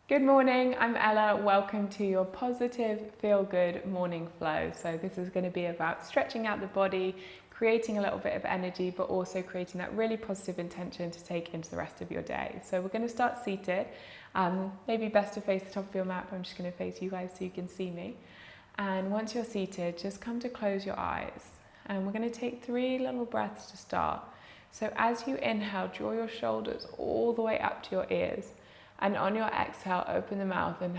Good morning, I'm Ella. Welcome to your positive, feel good morning flow. So, this is going to be about stretching out the body, creating a little bit of energy, but also creating that really positive intention to take into the rest of your day. So, we're going to start seated. Maybe best to face the top of your mat, but I'm just going to face you guys so you can see me. And once you're seated, just come to close your eyes. And we're going to take 3 little breaths to start. So, as you inhale, draw your shoulders all the way up to your ears. And on your exhale, open the mouth and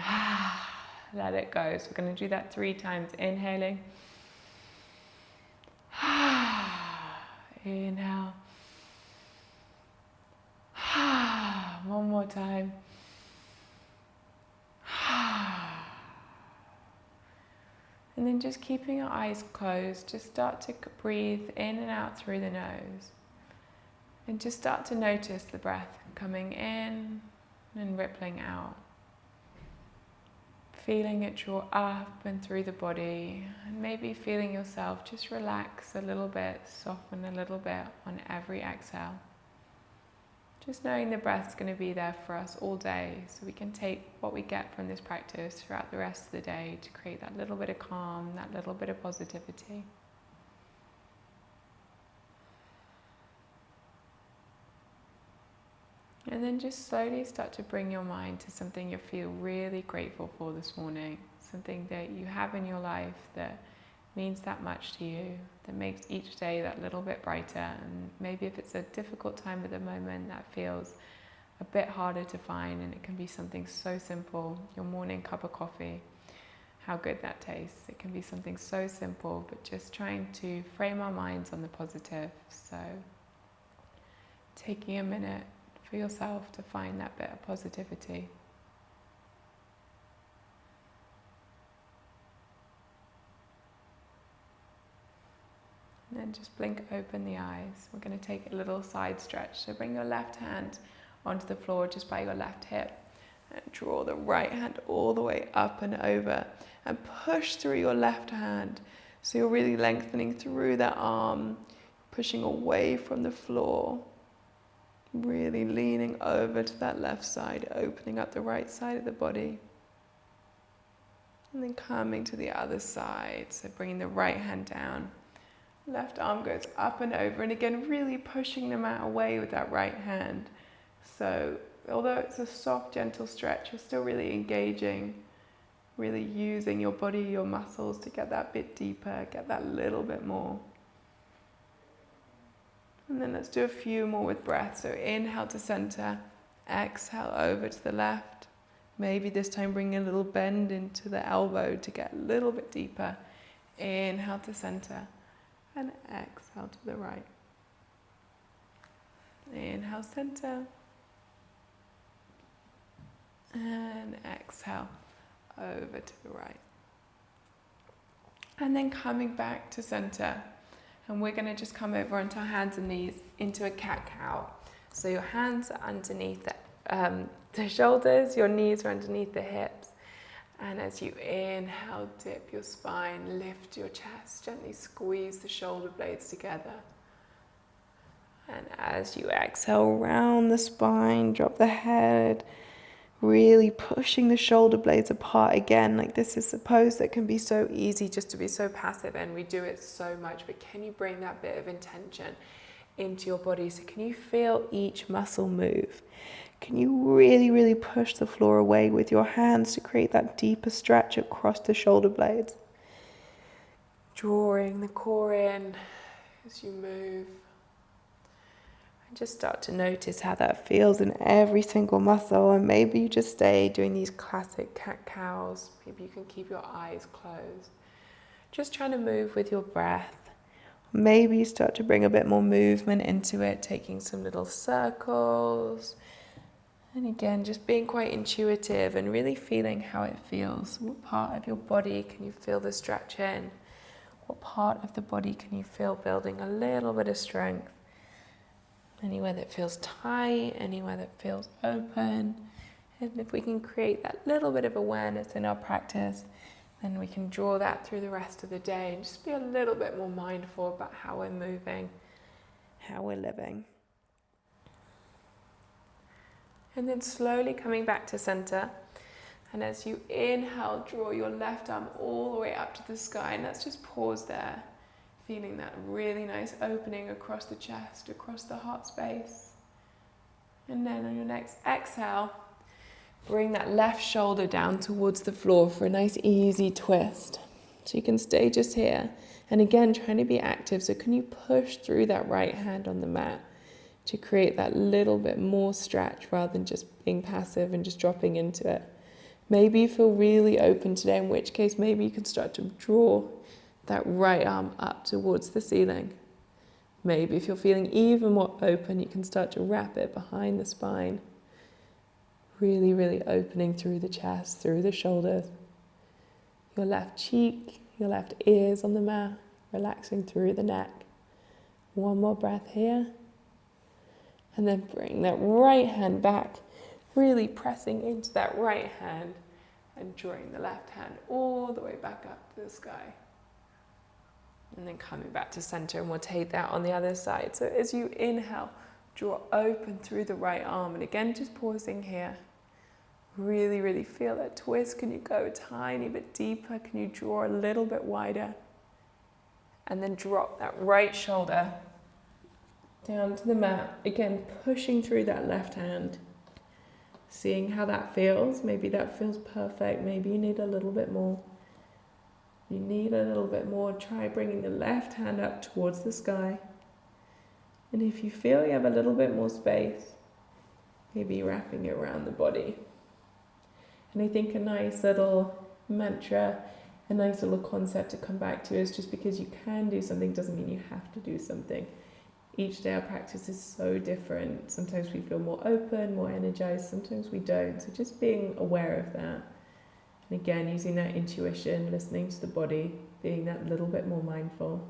let it go. So we're going to do that 3 times. Inhaling. Inhale. One more time. And then just keeping your eyes closed, just start to breathe in and out through the nose. And just start to notice the breath coming in and rippling out. Feeling it draw up and through the body, and maybe feeling yourself just relax a little bit, soften a little bit on every exhale. Just knowing the breath's going to be there for us all day, so we can take what we get from this practice throughout the rest of the day to create that little bit of calm, that little bit of positivity. And then just slowly start to bring your mind to something you feel really grateful for this morning. Something that you have in your life that means that much to you, that makes each day that little bit brighter. And maybe if it's a difficult time at the moment, that feels a bit harder to find, and it can be something so simple, your morning cup of coffee, how good that tastes. It can be something so simple, but just trying to frame our minds on the positive. So taking a minute for yourself to find that bit of positivity. And then just blink open the eyes. We're going to take a little side stretch. So bring your left hand onto the floor just by your left hip. And draw the right hand all the way up and over. And push through your left hand. So you're really lengthening through that arm, pushing away from the floor. Really leaning over to that left side, opening up the right side of the body. And then coming to the other side, so bringing the right hand down. Left arm goes up and over, and again, really pushing the mat away with that right hand. So, although it's a soft, gentle stretch, you're still really engaging, really using your body, your muscles to get that bit deeper, get that little bit more. And then let's do a few more with breath. So inhale to center, exhale over to the left. Maybe this time bring a little bend into the elbow to get a little bit deeper. Inhale to center and exhale to the right. Inhale center and exhale over to the right. And then coming back to center. And we're going to just come over onto our hands and knees into a cat-cow. So your hands are underneath the shoulders, your knees are underneath the hips. And as you inhale, dip your spine, lift your chest, gently squeeze the shoulder blades together. And as you exhale, round the spine, drop the head, really pushing the shoulder blades apart again. Like this is a pose that can be so easy just to be so passive, and we do it so much, but can you bring that bit of intention into your body? So can you feel each muscle move? Can you really, really push the floor away with your hands to create that deeper stretch across the shoulder blades? Drawing the core in as you move. And just start to notice how that feels in every single muscle. And maybe you just stay doing these classic cat-cows. Maybe you can keep your eyes closed. Just trying to move with your breath. Maybe you start to bring a bit more movement into it, taking some little circles. And again, just being quite intuitive and really feeling how it feels. What part of your body can you feel the stretch in? What part of the body can you feel building a little bit of strength? Anywhere that feels tight, anywhere that feels open. And if we can create that little bit of awareness in our practice, then we can draw that through the rest of the day and just be a little bit more mindful about how we're moving, how we're living. And then slowly coming back to center. And as you inhale, draw your left arm all the way up to the sky. And let's just pause there, feeling that really nice opening across the chest, across the heart space. And then on your next exhale, bring that left shoulder down towards the floor for a nice easy twist. So you can stay just here. And again, trying to be active. So can you push through that right hand on the mat to create that little bit more stretch rather than just being passive and just dropping into it? Maybe you feel really open today, in which case maybe you can start to draw that right arm up towards the ceiling. Maybe if you're feeling even more open, you can start to wrap it behind the spine. Really, really opening through the chest, through the shoulders. Your left cheek, your left ears on the mat, relaxing through the neck. One more breath here. And then bring that right hand back, really pressing into that right hand and drawing the left hand all the way back up to the sky. And then coming back to center, and we'll take that on the other side. So as you inhale, draw open through the right arm. And again, just pausing here. Really, really feel that twist. Can you go a tiny bit deeper? Can you draw a little bit wider? And then drop that right shoulder down to the mat. Again, pushing through that left hand. Seeing how that feels. Maybe that feels perfect. Maybe you need a little bit more. You need a little bit more. Try bringing the left hand up towards the sky. And if you feel you have a little bit more space, maybe wrapping it around the body. And I think a nice little mantra, a nice little concept to come back to is just because you can do something doesn't mean you have to do something. Each day our practice is so different. Sometimes we feel more open, more energized, sometimes we don't. So just being aware of that. And again, using that intuition, listening to the body, being that little bit more mindful.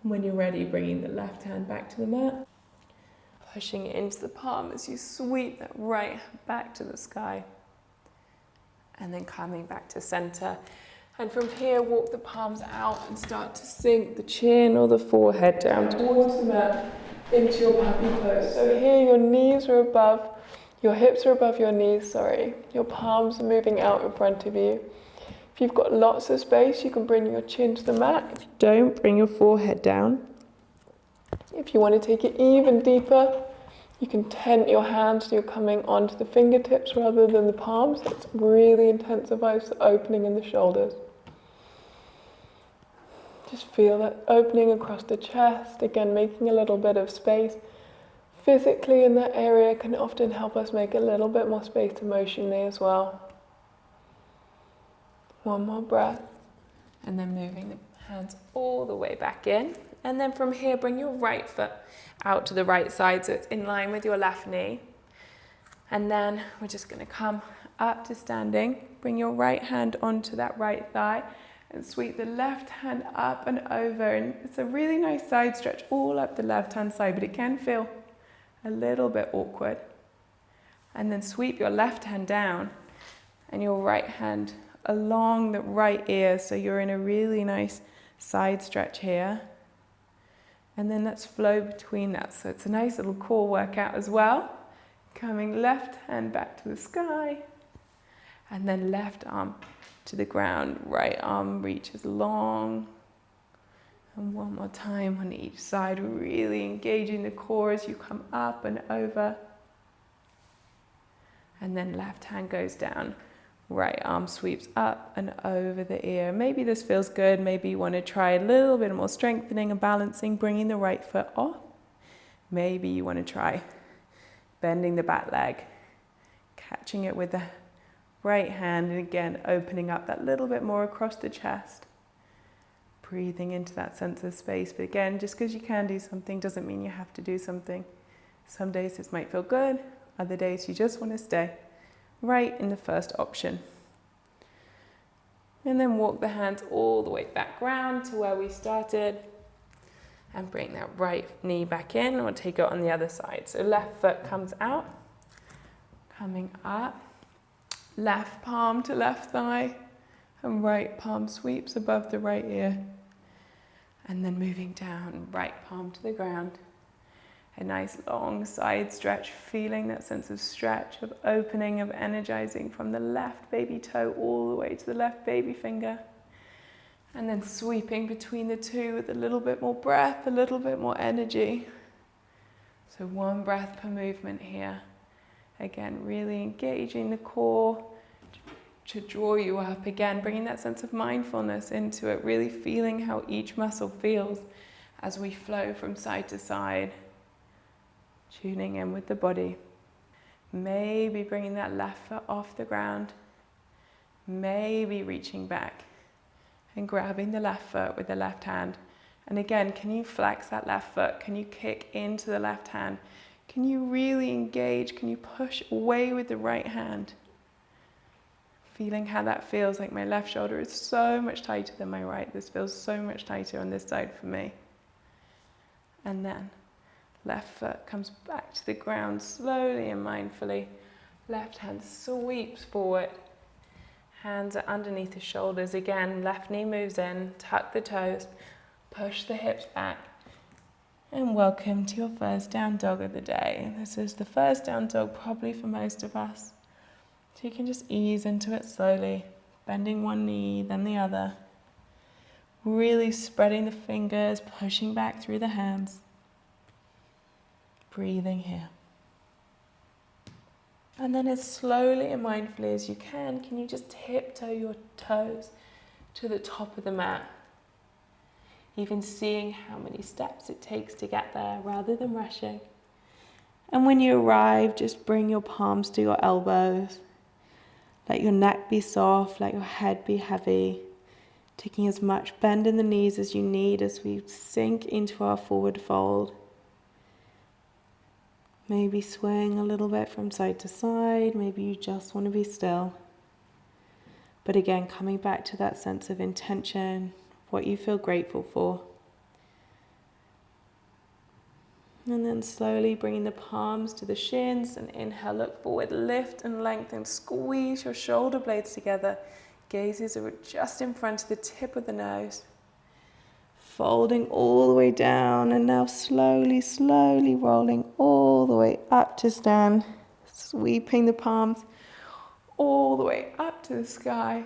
And when you're ready, bringing the left hand back to the mat. Pushing it into the palm as you sweep that right hand back to the sky. And then coming back to center. And from here, walk the palms out and start to sink the chin or the forehead down towards the mat into your puppy pose. So here your knees are above, your hips are above your knees, Your palms are moving out in front of you. If you've got lots of space, you can bring your chin to the mat. If you don't, bring your forehead down. If you want to take it even deeper, you can tent your hands so you're coming onto the fingertips rather than the palms. That really intensifies the opening in the shoulders. Just feel that opening across the chest, again making a little bit of space. Physically in that area can often help us make a little bit more space emotionally as well. One more breath. And then moving the hands all the way back in. And then from here, bring your right foot out to the right side so it's in line with your left knee. And then we're just going to come up to standing. Bring your right hand onto that right thigh and sweep the left hand up and over. And it's a really nice side stretch all up the left hand side, but it can feel a little bit awkward. And then sweep your left hand down and your right hand along the right ear. So you're in a really nice side stretch here. And then let's flow between that. So it's a nice little core workout as well. Coming left hand back to the sky. And then left arm to the ground. Right arm reaches long. And one more time on each side. Really engaging the core as you come up and over. And then left hand goes down. Right arm sweeps up and over the ear. Maybe this feels good. Maybe you want to try a little bit more strengthening and balancing, bringing the right foot off. Maybe you want to try bending the back leg, catching it with the right hand, and again, opening up that little bit more across the chest. Breathing into that sense of space. But again, just because you can do something doesn't mean you have to do something. Some days this might feel good. Other days you just want to stay right in the first option. And then walk the hands all the way back round to where we started. And bring that right knee back in. We'll take it on the other side. So left foot comes out. Coming up. Left palm to left thigh. And right palm sweeps above the right ear. And then moving down, right palm to the ground. A nice long side stretch, feeling that sense of stretch, of opening, of energizing from the left baby toe all the way to the left baby finger. And then sweeping between the two with a little bit more breath, a little bit more energy. So 1 breath per movement here. Again, really engaging the core to draw you up. Again, bringing that sense of mindfulness into it, really feeling how each muscle feels as we flow from side to side. Tuning in with the body. Maybe bringing that left foot off the ground. Maybe reaching back and grabbing the left foot with the left hand. And again, can you flex that left foot? Can you kick into the left hand? Can you really engage? Can you push away with the right hand? Feeling how that feels. Like my left shoulder is so much tighter than my right. This feels so much tighter on this side for me. And then left foot comes back to the ground slowly and mindfully. Left hand sweeps forward. Hands are underneath the shoulders. Again, left knee moves in, tuck the toes, push the hips back. And welcome to your first down dog of the day. This is the first down dog probably for most of us. So you can just ease into it slowly, bending one knee, then the other. Really spreading the fingers, pushing back through the hands. Breathing here. And then as slowly and mindfully as you can you just tiptoe your toes to the top of the mat? Even seeing how many steps it takes to get there rather than rushing. And when you arrive, just bring your palms to your elbows. Let your neck be soft, let your head be heavy. Taking as much bend in the knees as you need as we sink into our forward fold. Maybe swaying a little bit from side to side, maybe you just want to be still. But again, coming back to that sense of intention, what you feel grateful for. And then slowly bringing the palms to the shins and inhale, look forward, lift and lengthen, squeeze your shoulder blades together. Gazes are just in front of the tip of the nose. Folding all the way down and now slowly, slowly rolling all the way up to stand. Sweeping the palms all the way up to the sky.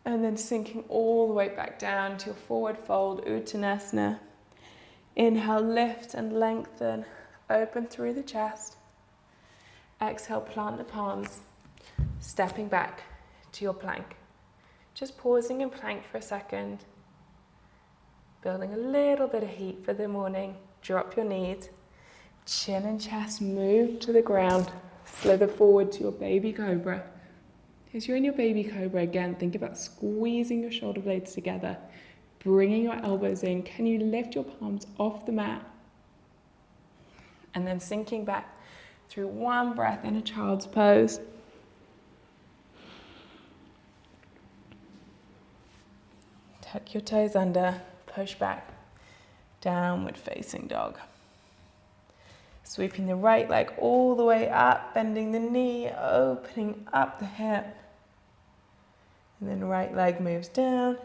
And then sinking all the way back down to your forward fold, Uttanasana. Inhale, lift and lengthen, open through the chest. Exhale, plant the palms, stepping back to your plank. Just pausing in plank for a second. Building a little bit of heat for the morning. Drop your knees. Chin and chest move to the ground. Slither forward to your baby cobra. As you're in your baby cobra, again, think about squeezing your shoulder blades together. Bringing your elbows in. Can you lift your palms off the mat? And then sinking back through one breath in a child's pose. Tuck your toes under. Push back, downward facing dog. Sweeping the right leg all the way up, bending the knee, opening up the hip. And then right leg moves down.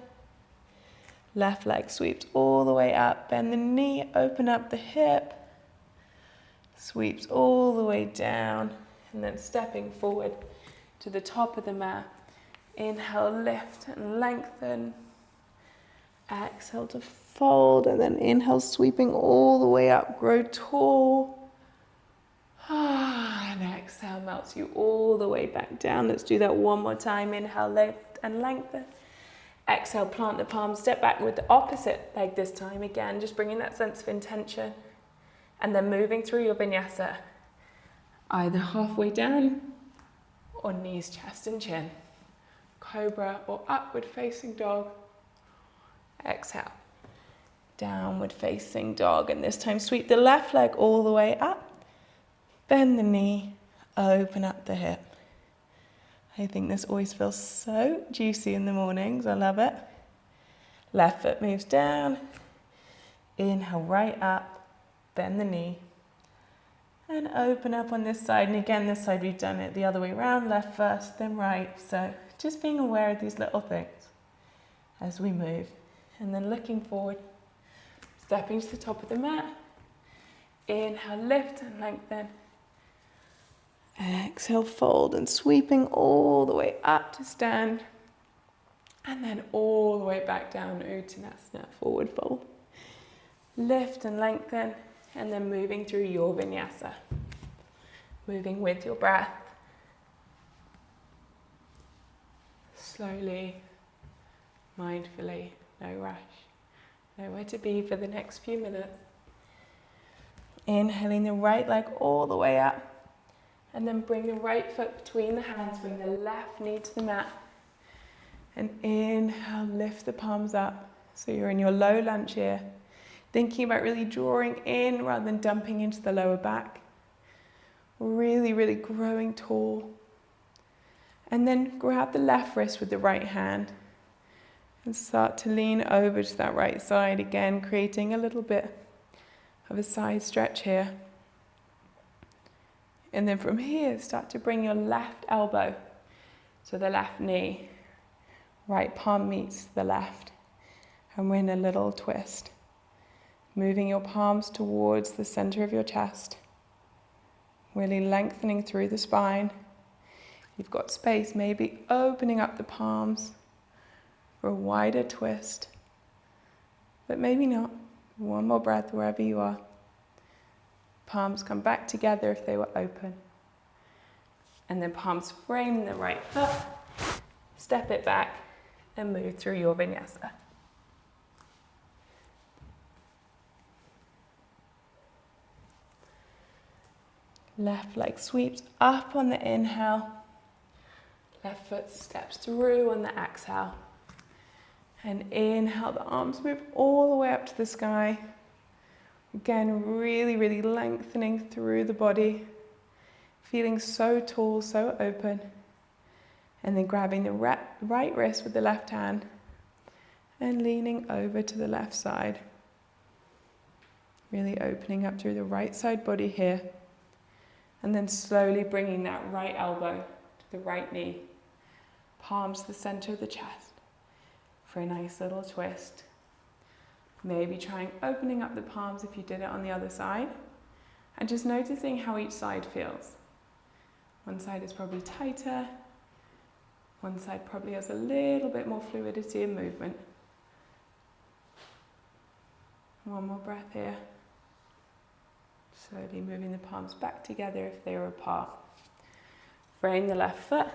Left leg sweeps all the way up, bend the knee, open up the hip. Sweeps all the way down, and then stepping forward to the top of the mat. Inhale, lift and lengthen. Exhale to fold, and then inhale, sweeping all the way up, grow tall. And exhale, melts you all the way back down. Let's do that one more time. Inhale, lift and lengthen. Exhale, plant the palms, step back with the opposite leg this time. Again, just bringing that sense of intention. And then moving through your vinyasa. Either halfway down or knees, chest and chin. Cobra or upward facing dog. Exhale, downward facing dog, and this time sweep the left leg all the way up, bend the knee, open up the hip. I think this always feels so juicy in the mornings, I love it. Left foot moves down, inhale right up, bend the knee, and open up on this side. And again, this side we've done it the other way around, left first, then right. So just being aware of these little things as we move. And then looking forward, stepping to the top of the mat. Inhale, lift and lengthen. Exhale, fold and sweeping all the way up to stand. And then all the way back down, Uttanasana, forward fold. Lift and lengthen, and then moving through your vinyasa. Moving with your breath. Slowly, mindfully, no rush. Nowhere to be for the next few minutes. Inhaling the right leg all the way up. And then bring the right foot between the hands, bring the left knee to the mat. And inhale, lift the palms up. So you're in your low lunge here. Thinking about really drawing in rather than dumping into the lower back. Really, really growing tall. And then grab the left wrist with the right hand. And start to lean over to that right side again, creating a little bit of a side stretch here. And then from here, start to bring your left elbow to the left knee. Right palm meets the left. And we're in a little twist. Moving your palms towards the center of your chest. Really lengthening through the spine. You've got space, maybe opening up the palms for a wider twist. But maybe not. One more breath wherever you are. Palms come back together if they were open. And then palms frame the right foot. Step it back and move through your vinyasa. Left leg sweeps up on the inhale. Left foot steps through on the exhale. And inhale, the arms move all the way up to the sky. Again, really, really lengthening through the body. Feeling so tall, so open. And then grabbing the right wrist with the left hand. And leaning over to the left side. Really opening up through the right side body here. And then slowly bringing that right elbow to the right knee. Palms to the center of the chest. For a nice little twist. Maybe trying opening up the palms if you did it on the other side. And just noticing how each side feels. One side is probably tighter. One side probably has a little bit more fluidity and movement. One more breath here. Slowly moving the palms back together if they are apart. Frame the left foot.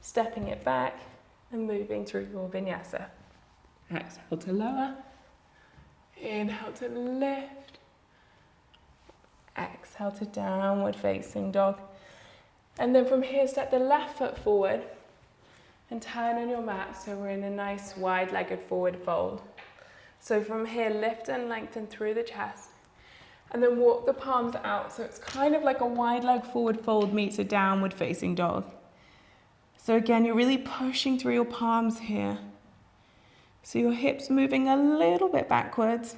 Stepping it back and moving through your vinyasa. Exhale to lower. Inhale to lift. Exhale to downward facing dog. And then from here, step the left foot forward and turn on your mat so we're in a nice wide-legged forward fold. So from here, lift and lengthen through the chest. And then walk the palms out. So it's kind of like a wide leg forward fold meets a downward facing dog. So again, you're really pushing through your palms here. So your hips moving a little bit backwards.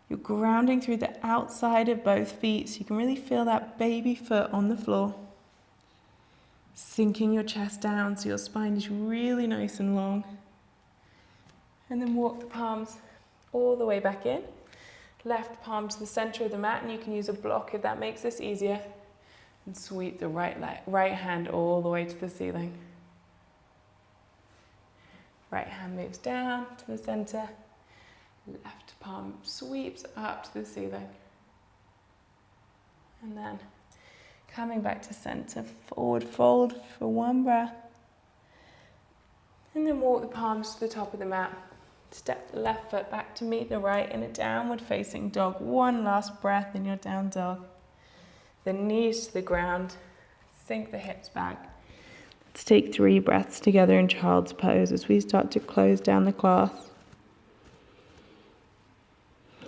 You're grounding through the outside of both feet so you can really feel that baby foot on the floor. Sinking your chest down so your spine is really nice and long. And then walk the palms all the way back in. Left palm to the center of the mat, and you can use a block if that makes this easier. And sweep the right hand all the way to the ceiling. Right hand moves down to the center. Left palm sweeps up to the ceiling. And then coming back to center, forward fold for one breath. And then walk the palms to the top of the mat. Step the left foot back to meet the right in a downward facing dog. One last breath in your down dog. The knees to the ground. Sink the hips back. Let's take 3 breaths together in child's pose as we start to close down the class.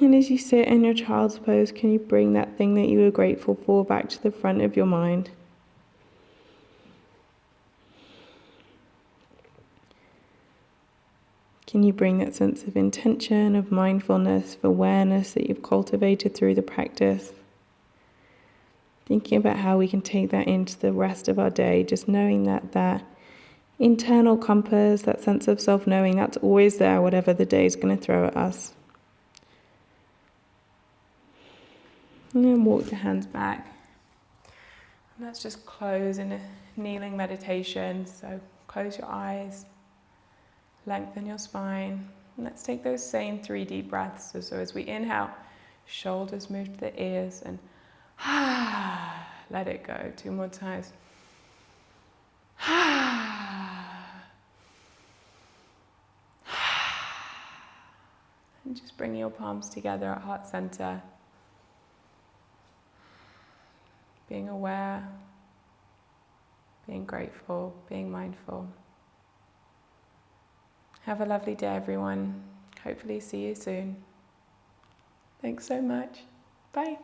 And as you sit in your child's pose, can you bring that thing that you were grateful for back to the front of your mind? Can you bring that sense of intention, of mindfulness, of awareness that you've cultivated through the practice? Thinking about how we can take that into the rest of our day, just knowing that that internal compass, that sense of self-knowing, that's always there, whatever the day is going to throw at us. And then walk the hands back. And let's just close in a kneeling meditation. So close your eyes, lengthen your spine. And let's take those same 3 deep breaths. So as we inhale, shoulders move to the ears and let it go. 2 more times. And just bring your palms together at heart center. Being aware, being grateful, being mindful. Have a lovely day, everyone. Hopefully see you soon. Thanks so much. Bye.